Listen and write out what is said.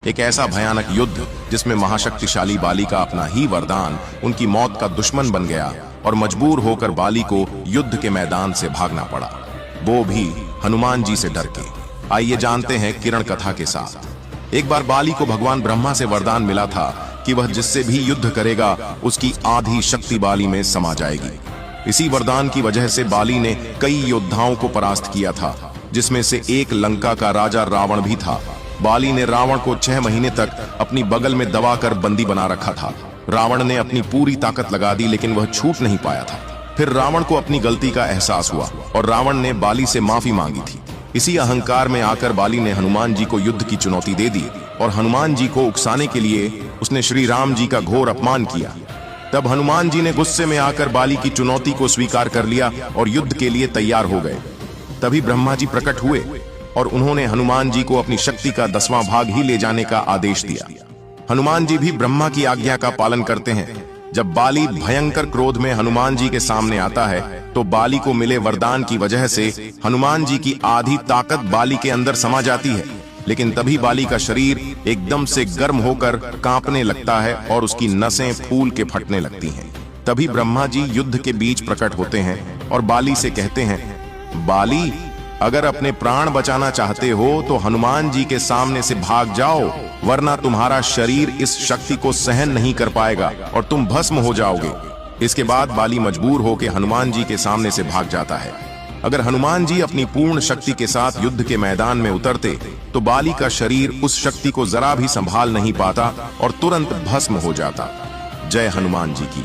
एक ऐसा भयानक युद्ध जिसमें महाशक्तिशाली बाली का अपना ही वरदान उनकी मौत का दुश्मन बन गया और मजबूर होकर बाली को युद्ध के मैदान से भागना पड़ा, वो भी हनुमान जी से डर के। आइए जानते हैं किरण कथा के साथ। एक बार बाली को भगवान ब्रह्मा से वरदान मिला था कि वह जिससे भी युद्ध करेगा उसकी आधी शक्ति बाली में समा जाएगी। इसी वरदान की वजह से बाली ने कई योद्धाओं को परास्त किया था, जिसमें से एक लंका का राजा रावण भी था। बाली ने रावण को 6 महीने तक अपनी बगल में दबाकर बंदी बना रखा था। रावण ने अपनी पूरी ताकत लगा दी लेकिन वह छूट नहीं पाया था। फिर रावण को अपनी गलती का एहसास हुआ और रावण ने बाली से माफी मांगी थी। इसी अहंकार में आकर बाली ने हनुमान जी को युद्ध की चुनौती दे दी और हनुमान जी को उकसाने के लिए उसने श्री राम जी का घोर अपमान किया। तब हनुमान जी ने गुस्से में आकर बाली की चुनौती को स्वीकार कर लिया और युद्ध के लिए तैयार हो गए। तभी ब्रह्मा जी प्रकट हुए और उन्होंने हनुमान जी को अपनी शक्ति का 10वां भाग ही ले जाने का आदेश दिया। हनुमान जी भी ब्रह्मा की आज्ञा का पालन करते हैं। जब बाली भयंकर क्रोध में हनुमान जी के सामने आता है तो बाली को मिले वरदान की वजह से हनुमान जी की आधी ताकत बाली के अंदर समा जाती है। लेकिन तभी बाली का शरीर एकदम से गर्म होकर कांपने लगता है और उसकी नसें फूल के फटने लगती हैं। तभी ब्रह्मा जी युद्ध के बीच प्रकट होते हैं और बाली से कहते हैं, बाली, अगर अपने प्राण बचाना चाहते हो तो हनुमान जी के सामने से भाग जाओ, वरना तुम्हारा शरीर इस शक्ति को सहन नहीं कर पाएगा और तुम भस्म हो जाओगे। इसके बाद बाली मजबूर होकर हनुमान जी के सामने से भाग जाता है। अगर हनुमान जी अपनी पूर्ण शक्ति के साथ युद्ध के मैदान में उतरते तो बाली का शरीर उस शक्ति को जरा भी संभाल नहीं पाता और तुरंत भस्म हो जाता। जय हनुमान जी की।